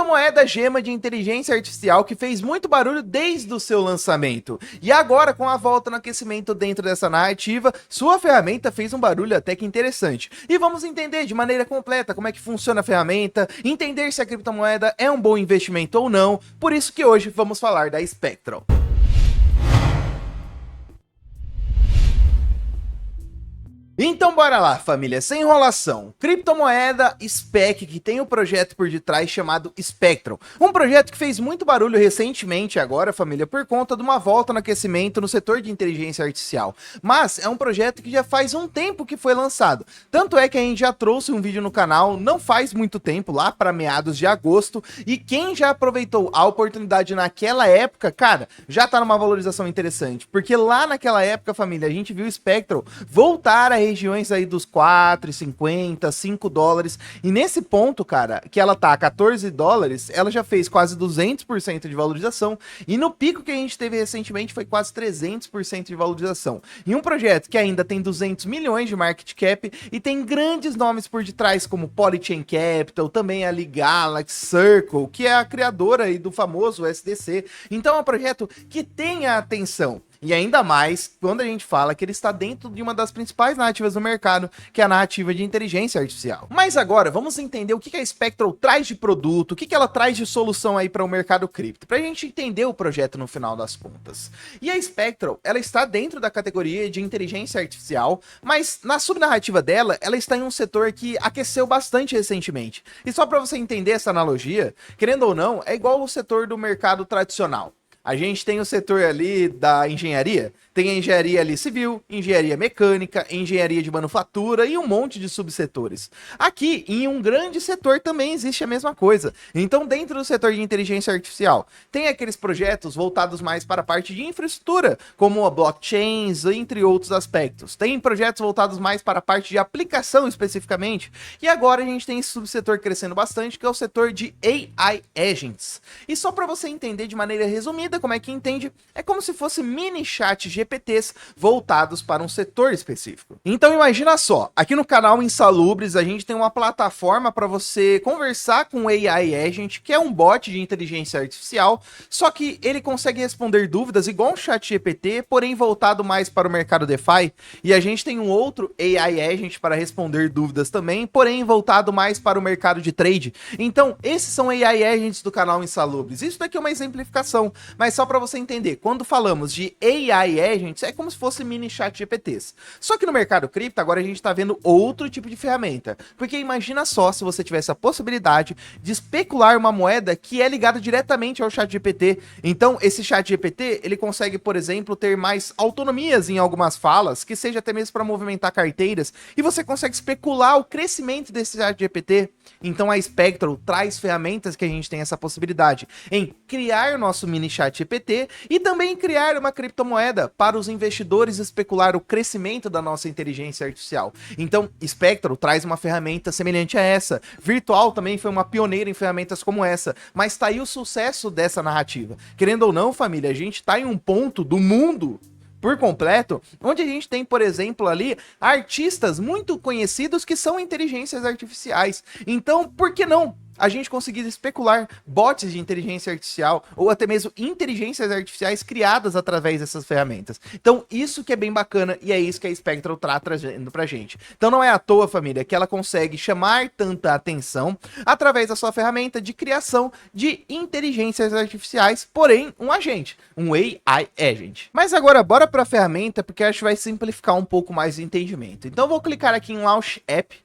criptomoeda gema de inteligência artificial que fez muito barulho desde o seu lançamento. E agora, com a volta no aquecimento dentro dessa narrativa, sua ferramenta fez um barulho até que interessante. E vamos entender de maneira completa como é que funciona a ferramenta, entender se a criptomoeda é um bom investimento ou não, por isso que hoje vamos falar da Spectral. Então bora lá, família, sem enrolação. Criptomoeda SPEC, que tem o projeto por detrás chamado Spectral. Um projeto que fez muito barulho recentemente agora, família, por conta de uma volta no aquecimento no setor de inteligência artificial. Mas é um projeto que já faz um tempo que foi lançado. Tanto é que a gente já trouxe um vídeo no canal não faz muito tempo, lá para meados de agosto. E quem já aproveitou a oportunidade naquela época, cara, já tá numa valorização interessante. Porque lá naquela época, família, a gente viu o Spectral voltar a regiões aí dos 4,50, 5 dólares, e nesse ponto, cara, que ela tá a 14 dólares, ela já fez quase 200% de valorização, e no pico que a gente teve recentemente foi quase 300% de valorização. E um projeto que ainda tem 200 milhões de market cap, e tem grandes nomes por detrás, como Polychain Capital, também ali Galaxy, Circle, que é a criadora aí do famoso SDC, então é um projeto que tem a atenção. E ainda mais quando a gente fala que ele está dentro de uma das principais narrativas do mercado, que é a narrativa de inteligência artificial. Mas agora, vamos entender o que a Spectral traz de produto, o que ela traz de solução aí para o mercado cripto, para a gente entender o projeto no final das contas. E a Spectral, ela está dentro da categoria de inteligência artificial, mas na subnarrativa dela, ela está em um setor que aqueceu bastante recentemente. E só para você entender essa analogia, querendo ou não, é igual o setor do mercado tradicional. A gente tem o setor ali da engenharia, tem a engenharia ali civil, engenharia mecânica, engenharia de manufatura e um monte de subsetores. Aqui, em um grande setor também existe a mesma coisa. Então, dentro do setor de inteligência artificial, tem aqueles projetos voltados mais para a parte de infraestrutura, como a blockchains, entre outros aspectos. Tem projetos voltados mais para a parte de aplicação especificamente. E agora a gente tem esse subsetor crescendo bastante, que é o setor de AI Agents. E só para você entender de maneira resumida, como é que entende, é como se fosse mini chat GPTs voltados para um setor específico. Então imagina só, aqui no canal Insalubres a gente tem uma plataforma para você conversar com o AI Agent, que é um bot de inteligência artificial, só que ele consegue responder dúvidas igual um chat GPT, porém voltado mais para o mercado DeFi, e a gente tem um outro AI Agent para responder dúvidas também, porém voltado mais para o mercado de trade. Então esses são AI Agents do canal Insalubres. Isso daqui é uma exemplificação, mas só para você entender, quando falamos de AI Agents, é como se fosse mini chat GPTs. Só que no mercado cripto, agora a gente está vendo outro tipo de ferramenta. Porque imagina só se você tivesse a possibilidade de especular uma moeda que é ligada diretamente ao chat GPT. Então, esse chat GPT, ele consegue, por exemplo, ter mais autonomias em algumas falas, que seja até mesmo para movimentar carteiras, e você consegue especular o crescimento desse chat GPT. Então, a Spectral traz ferramentas que a gente tem essa possibilidade em criar o nosso mini chat GPT e também criar uma criptomoeda para os investidores especular o crescimento da nossa inteligência artificial. Então, Spectral traz uma ferramenta semelhante a essa. Virtual também foi uma pioneira em ferramentas como essa, mas tá aí o sucesso dessa narrativa. Querendo ou não, família, a gente tá em um ponto do mundo por completo, onde a gente tem, por exemplo, ali, artistas muito conhecidos que são inteligências artificiais. Então, por que não a gente conseguir especular bots de inteligência artificial ou até mesmo inteligências artificiais criadas através dessas ferramentas? Então, isso que é bem bacana e é isso que a Spectral tá trazendo pra gente. Então, não é à toa, família, que ela consegue chamar tanta atenção através da sua ferramenta de criação de inteligências artificiais, porém, um agente, um AI Agent. Mas agora, bora pra ferramenta, porque acho que vai simplificar um pouco mais o entendimento. Então, eu vou clicar aqui em Launch App.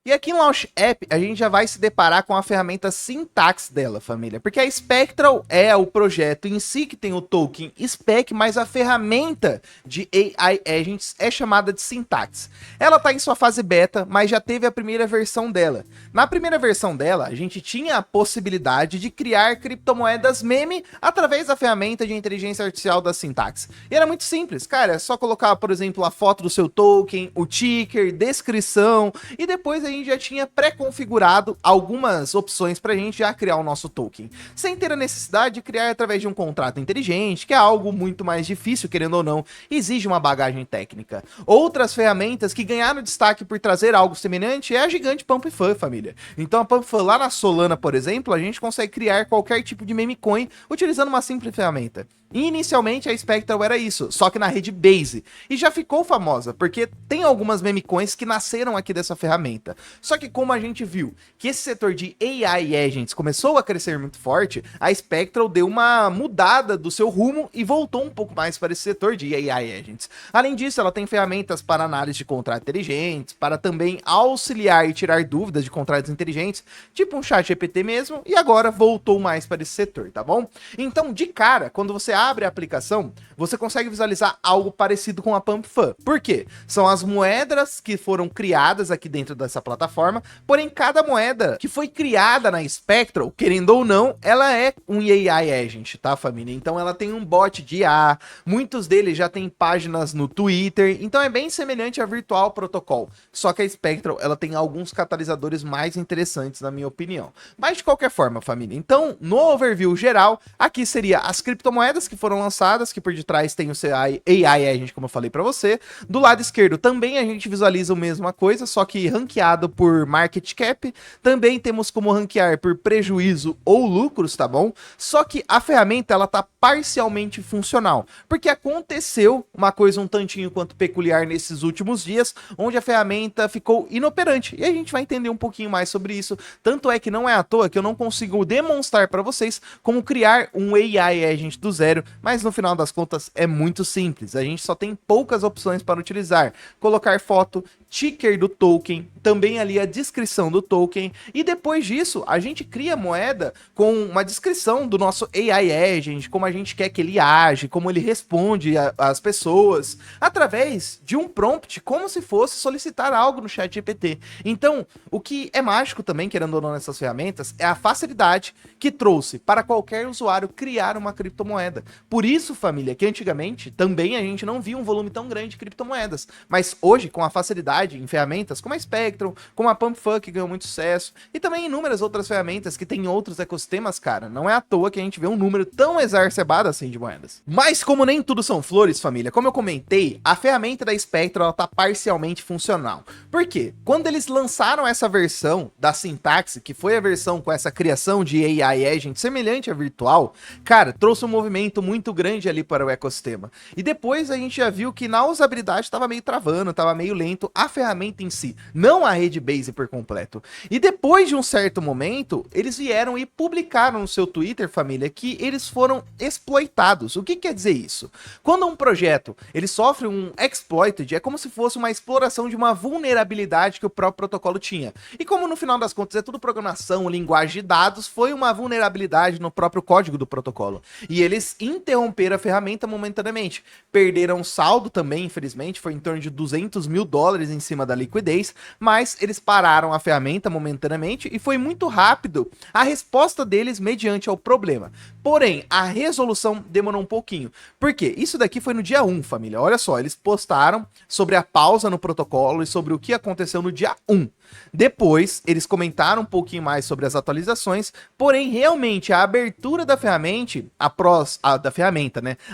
E aqui em Launch App, a gente já vai se deparar com a ferramenta Syntax dela, família. Porque a Spectral é o projeto em si que tem o token Spec, mas a ferramenta de AI Agents é chamada de Syntax. Ela está em sua fase beta, mas já teve a primeira versão dela. Na primeira versão dela, a gente tinha a possibilidade de criar criptomoedas meme através da ferramenta de inteligência artificial da Syntax. E era muito simples, cara, é só colocar, por exemplo, a foto do seu token, o ticker, descrição, e depois a gente já tinha pré-configurado algumas opções para a gente já criar o nosso token, sem ter a necessidade de criar através de um contrato inteligente, que é algo muito mais difícil, querendo ou não, exige uma bagagem técnica. Outras ferramentas que ganharam destaque por trazer algo semelhante é a gigante PumpFun, família. Então a PumpFun lá na Solana, por exemplo, a gente consegue criar qualquer tipo de meme coin utilizando uma simples ferramenta. E inicialmente a Spectral era isso, só que na rede Base. E já ficou famosa, porque tem algumas meme coins que nasceram aqui dessa ferramenta. Só que como a gente viu que esse setor de AI Agents começou a crescer muito forte, a Spectral deu uma mudada do seu rumo e voltou um pouco mais para esse setor de AI Agents. Além disso, ela tem ferramentas para análise de contratos inteligentes, para também auxiliar e tirar dúvidas de contratos inteligentes, tipo um chat GPT mesmo, e agora voltou mais para esse setor, tá bom? Então, de cara, quando você abre a aplicação, você consegue visualizar algo parecido com a PumpFun. Por quê? São as moedas que foram criadas aqui dentro dessa plataforma, porém cada moeda que foi criada na Spectral, querendo ou não, ela é um AI Agent, tá, família? Então ela tem um bot de IA, muitos deles já têm páginas no Twitter, então é bem semelhante a Virtual Protocol, só que a Spectral, ela tem alguns catalisadores mais interessantes, na minha opinião. Mas de qualquer forma, família, então no overview geral, aqui seria as criptomoedas que foram lançadas, que por detrás tem o AI Agent, como eu falei para você. Do lado esquerdo também a gente visualiza a mesma coisa, só que ranqueado por market cap. Também temos como ranquear por prejuízo ou lucros, tá bom? Só que a ferramenta, ela tá parcialmente funcional, porque aconteceu uma coisa um tantinho quanto peculiar nesses últimos dias, onde a ferramenta ficou inoperante, e a gente vai entender um pouquinho mais sobre isso. Tanto é que não é à toa que eu não consigo demonstrar para vocês como criar um AI Agent do zero, mas no final das contas é muito simples, a gente só tem poucas opções para utilizar: colocar foto, ticker do token, também ali a descrição do token, e depois disso a gente cria a moeda com uma descrição do nosso AI Agent, como a gente quer que ele age, como ele responde às pessoas, através de um prompt, como se fosse solicitar algo no chat GPT. Então, o que é mágico também, querendo ou não, nessas ferramentas, é a facilidade que trouxe para qualquer usuário criar uma criptomoeda. Por isso, família, que antigamente também a gente não via um volume tão grande de criptomoedas, mas hoje, com a facilidade em ferramentas como a Spectral, como a PumpFun, que ganhou muito sucesso, e também inúmeras outras ferramentas que tem outros ecossistemas, cara, não é à toa que a gente vê um número tão exacerbado assim de moedas. Mas como nem tudo são flores, família, como eu comentei, a ferramenta da Spectral, ela tá parcialmente funcional. Por quê? Quando eles lançaram essa versão da Syntax, que foi a versão com essa criação de AI Agent semelhante à virtual, cara, trouxe um movimento muito grande ali para o ecossistema. E depois a gente já viu que na usabilidade estava meio travando, estava meio lento a ferramenta em si, não a rede Base por completo. E depois de um certo momento, eles vieram e publicaram no seu Twitter, família, que eles foram exploitados. O que quer dizer isso? Quando um projeto ele sofre um exploited, é como se fosse uma exploração de uma vulnerabilidade que o próprio protocolo tinha. E como no final das contas é tudo programação, linguagem de dados, foi uma vulnerabilidade no próprio código do protocolo. E eles interromperam a ferramenta momentaneamente. Perderam saldo também, infelizmente, foi em torno de $200 mil em cima da liquidez, mas eles pararam a ferramenta momentaneamente e foi muito rápido a resposta deles mediante ao problema. Porém, a resolução demorou um pouquinho. Por quê? Isso daqui foi no dia 1, família. Olha só, eles postaram sobre a pausa no protocolo e sobre o que aconteceu no dia 1. Depois, eles comentaram um pouquinho mais sobre as atualizações, porém, realmente, a abertura da ferramenta,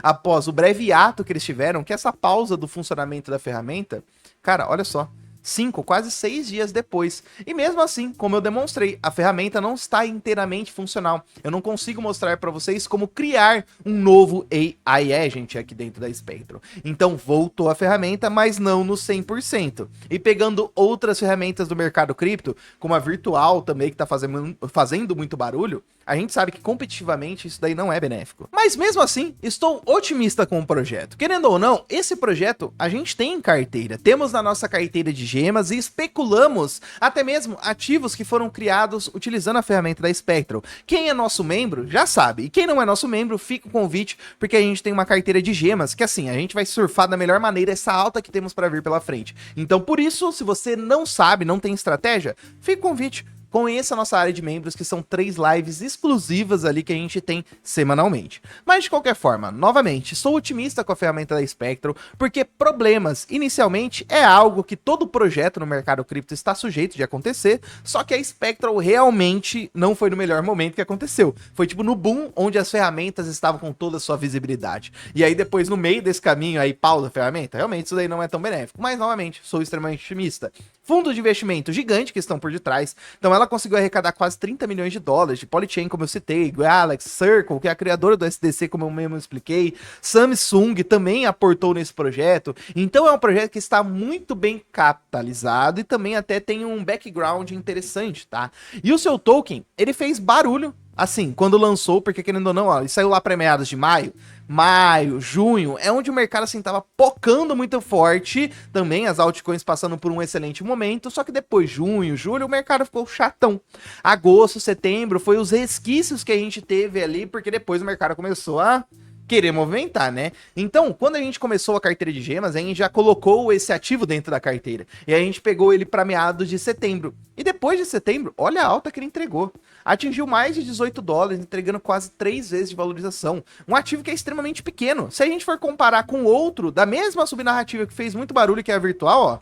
após o breve ato que eles tiveram, que é essa pausa do funcionamento da ferramenta, cara, olha só, 5, quase 6 dias depois. E mesmo assim, como eu demonstrei, a ferramenta não está inteiramente funcional. Eu não consigo mostrar para vocês como criar um novo AI Agent aqui dentro da Spectral. Então voltou a ferramenta, mas não no 100%. E pegando outras ferramentas do mercado cripto, como a Virtual também, que está fazendo muito barulho, a gente sabe que competitivamente isso daí não é benéfico. Mas mesmo assim, estou otimista com o projeto. Querendo ou não, esse projeto a gente tem em carteira. Temos na nossa carteira de gemas e especulamos até mesmo ativos que foram criados utilizando a ferramenta da Spectral. Quem é nosso membro já sabe. E quem não é nosso membro, fica o convite, porque a gente tem uma carteira de gemas que assim, a gente vai surfar da melhor maneira essa alta que temos para vir pela frente. Então por isso, se você não sabe, não tem estratégia, fica o convite. conheça a nossa área de membros, que são 3 lives exclusivas ali que a gente tem semanalmente. Mas de qualquer forma, novamente, sou otimista com a ferramenta da Spectral, porque problemas, inicialmente, é algo que todo projeto no mercado cripto está sujeito de acontecer, só que a Spectral realmente não foi no melhor momento que aconteceu. Foi tipo no boom, onde as ferramentas estavam com toda a sua visibilidade. E aí depois, no meio desse caminho, aí pausa a ferramenta, realmente isso daí não é tão benéfico. Mas, novamente, sou extremamente otimista. Fundos de investimento gigante que estão por detrás. Então ela conseguiu arrecadar quase 30 milhões de dólares de Polychain, como eu citei, Galaxy, Circle, que é a criadora do SDC, como eu mesmo expliquei, Samsung também aportou nesse projeto. Então é um projeto que está muito bem capitalizado e também até tem um background interessante, tá? E o seu token, ele fez barulho, assim, quando lançou, porque querendo ou não, ó, ele saiu lá para meados de maio, junho, é onde o mercado assim tava pocando muito forte, também as altcoins passando por um excelente momento, só que depois junho, julho, o mercado ficou chatão. Agosto, setembro, foi os resquícios que a gente teve ali, porque depois o mercado começou a querer movimentar, né? Então, quando a gente começou a carteira de gemas, a gente já colocou esse ativo dentro da carteira. E a gente pegou ele para meados de setembro. E depois de setembro, olha a alta que ele entregou. Atingiu mais de 18 dólares, entregando quase 3 vezes de valorização. Um ativo que é extremamente pequeno. Se a gente for comparar com outro da mesma subnarrativa que fez muito barulho, que é a Virtual, ó.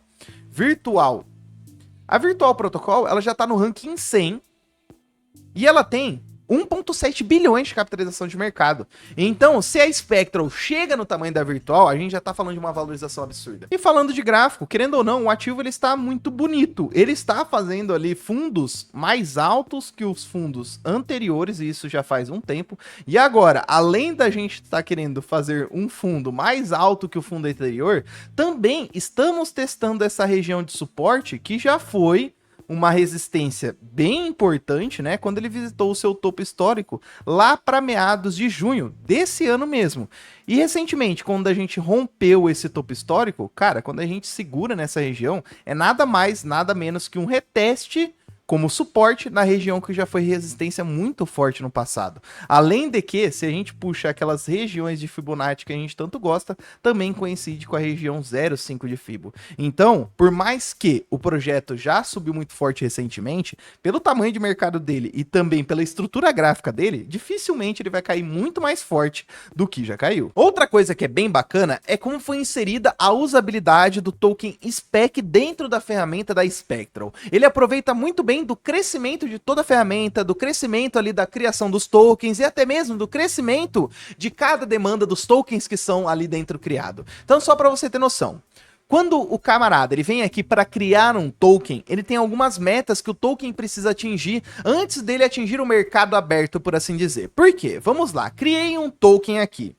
Virtual. A Virtual Protocol, ela já tá no ranking 100. E ela tem 1,7 bilhões de capitalização de mercado. Então, se a Spectral chega no tamanho da Virtual, a gente já tá falando de uma valorização absurda. E falando de gráfico, querendo ou não, o ativo ele está muito bonito. Ele está fazendo ali fundos mais altos que os fundos anteriores, e isso já faz um tempo. E agora, além da gente estar querendo fazer um fundo mais alto que o fundo anterior, também estamos testando essa região de suporte que já foi uma resistência bem importante, né, quando ele visitou o seu topo histórico lá para meados de junho desse ano mesmo. E recentemente, quando a gente rompeu esse topo histórico, cara, quando a gente segura nessa região, é nada mais, nada menos que um reteste como suporte na região que já foi resistência muito forte no passado. Além de que, se a gente puxa aquelas regiões de Fibonacci que a gente tanto gosta, também coincide com a região 0,5 de Fibo. Então, por mais que o projeto já subiu muito forte recentemente, pelo tamanho de mercado dele e também pela estrutura gráfica dele, dificilmente ele vai cair muito mais forte do que já caiu. Outra coisa que é bem bacana é como foi inserida a usabilidade do token SPEC dentro da ferramenta da Spectral. Ele aproveita muito bem do crescimento de toda a ferramenta, do crescimento ali da criação dos tokens e até mesmo do crescimento de cada demanda dos tokens que são ali dentro criado. Então, só para você ter noção, quando o camarada ele vem aqui para criar um token, ele tem algumas metas que o token precisa atingir antes dele atingir o mercado aberto, por assim dizer. Por quê? Vamos lá, criei um token aqui.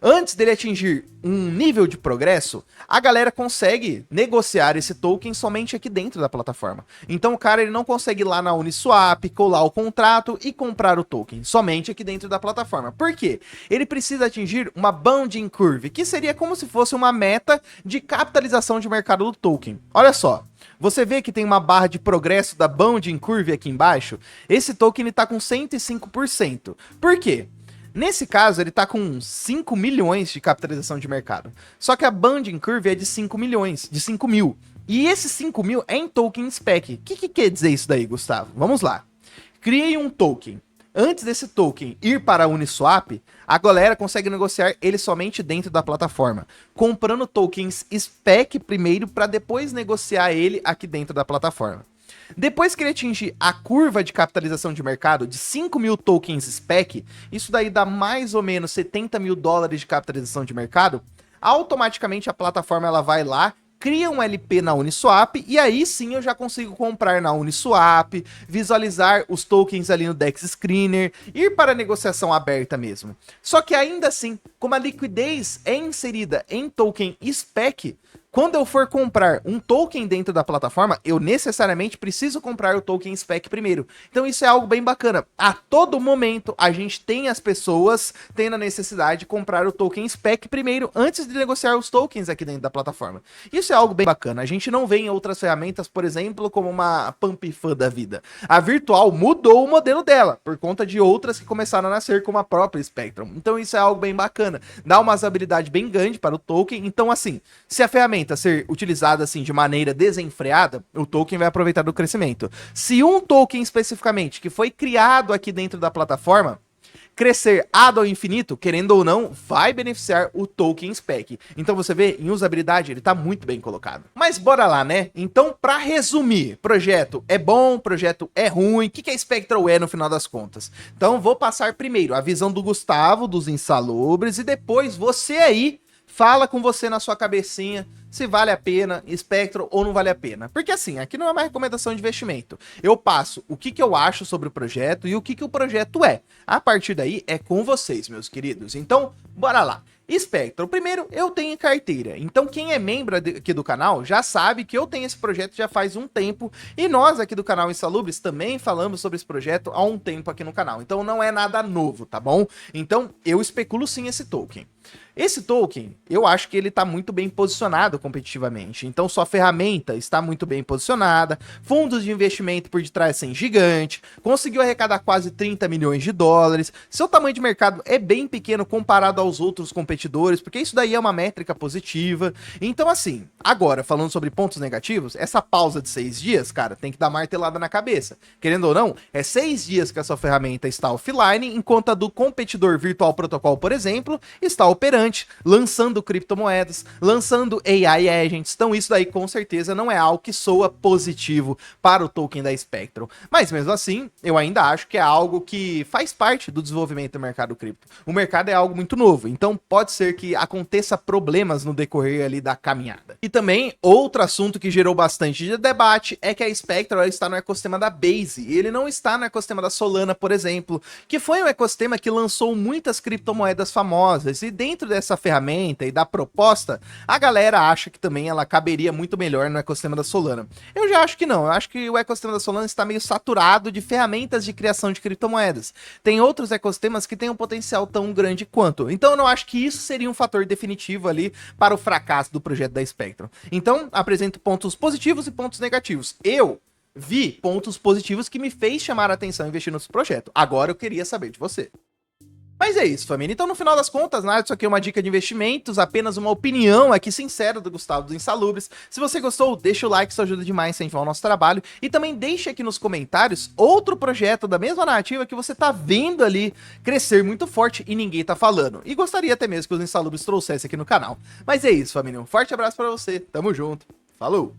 Antes dele atingir um nível de progresso, a galera consegue negociar esse token somente aqui dentro da plataforma. Então o cara ele não consegue ir lá na Uniswap, colar o contrato e comprar o token, somente aqui dentro da plataforma. Por quê? Ele precisa atingir uma bounding curve, que seria como se fosse uma meta de capitalização de mercado do token. Olha só. Você vê que tem uma barra de progresso da bounding curve aqui embaixo? Esse token está com 105%. Por quê? Nesse caso, ele está com 5 milhões de capitalização de mercado. Só que a bounding curve é de 5 milhões, de 5 mil. E esses 5 mil é em token SPEC. O que quer dizer isso daí, Gustavo? Vamos lá. Criei um token. Antes desse token ir para a Uniswap, a galera consegue negociar ele somente dentro da plataforma, comprando tokens SPEC primeiro para depois negociar ele aqui dentro da plataforma. Depois que ele atingir a curva de capitalização de mercado de 5 mil tokens SPEC, isso daí dá mais ou menos 70 mil dólares de capitalização de mercado, automaticamente a plataforma ela vai lá, cria um LP na Uniswap e aí sim eu já consigo comprar na Uniswap, visualizar os tokens ali no DEX Screener, ir para a negociação aberta mesmo. Só que ainda assim, como a liquidez é inserida em token SPEC, quando eu for comprar um token dentro da plataforma, eu necessariamente preciso comprar o token SPEC primeiro. Então isso é algo bem bacana. A todo momento, a gente tem as pessoas tendo a necessidade de comprar o token SPEC primeiro, antes de negociar os tokens aqui dentro da plataforma. Isso é algo bem bacana. A gente não vê em outras ferramentas, por exemplo, como uma Pump Fan da vida. A Virtual mudou o modelo dela, por conta de outras que começaram a nascer, como a própria Spectrum. Então isso é algo bem bacana. Dá uma usabilidade bem grande para o token. Então assim, se a ferramenta ferramenta ser utilizada assim de maneira desenfreada, o token vai aproveitar do crescimento. Se um token especificamente que foi criado aqui dentro da plataforma crescer ao infinito, querendo ou não, vai beneficiar o token SPEC. Então você vê, em usabilidade, ele tá muito bem colocado. Mas bora lá, né? Então, para resumir, projeto é bom, projeto é ruim, o que a Spectral é no final das contas? Então, vou passar primeiro a visão do Gustavo, dos insalubres, e depois você aí fala com você na sua cabecinha se vale a pena, Spectral ou não vale a pena. Porque assim, aqui não é uma recomendação de investimento. Eu passo o que eu acho sobre o projeto e o que o projeto é. A partir daí é com vocês, meus queridos. Então, bora lá. Spectral, primeiro, eu tenho carteira. Então, quem é membro aqui do canal já sabe que eu tenho esse projeto já faz um tempo. E nós aqui do canal Insalubres também falamos sobre esse projeto há um tempo aqui no canal. Então, não é nada novo, tá bom? Então, eu especulo sim esse token. Esse token, eu acho que ele está muito bem posicionado competitivamente. Então, sua ferramenta está muito bem posicionada, fundos de investimento por detrás são gigante, conseguiu arrecadar quase 30 milhões de dólares, seu tamanho de mercado é bem pequeno comparado aos outros competidores, porque isso daí é uma métrica positiva. Então, assim, agora, falando sobre pontos negativos, essa pausa de 6 dias, cara, tem que dar martelada na cabeça. Querendo ou não, é 6 dias que a sua ferramenta está offline, enquanto a do competidor Virtual Protocol, por exemplo, está operante, lançando criptomoedas, lançando AI agents. Então isso daí com certeza não é algo que soa positivo para o token da Spectral. Mas mesmo assim, eu ainda acho que é algo que faz parte do desenvolvimento do mercado cripto. O mercado é algo muito novo, então pode ser que aconteça problemas no decorrer ali da caminhada. E também, outro assunto que gerou bastante de debate é que a Spectral está no ecossistema da Base, e ele não está no ecossistema da Solana, por exemplo, que foi um ecossistema que lançou muitas criptomoedas famosas, e dentro dessa ferramenta e da proposta, a galera acha que também ela caberia muito melhor no ecossistema da Solana. Eu já acho que não, eu acho que o ecossistema da Solana está meio saturado de ferramentas de criação de criptomoedas. Tem outros ecossistemas que têm um potencial tão grande quanto. Então eu não acho que isso seria um fator definitivo ali para o fracasso do projeto da Spectral. Então, apresento pontos positivos e pontos negativos. Eu vi pontos positivos que me fez chamar a atenção investir nesse projeto. Agora eu queria saber de você. Mas é isso, família. Então, no final das contas, nada disso aqui é uma dica de investimentos, apenas uma opinião aqui sincera do Gustavo dos Insalubres. Se você gostou, deixa o like, isso ajuda demais a incentivar o nosso trabalho. E também deixa aqui nos comentários outro projeto da mesma narrativa que você tá vendo ali crescer muito forte e ninguém tá falando. E gostaria até mesmo que os Insalubres trouxessem aqui no canal. Mas é isso, família. Um forte abraço pra você. Tamo junto. Falou!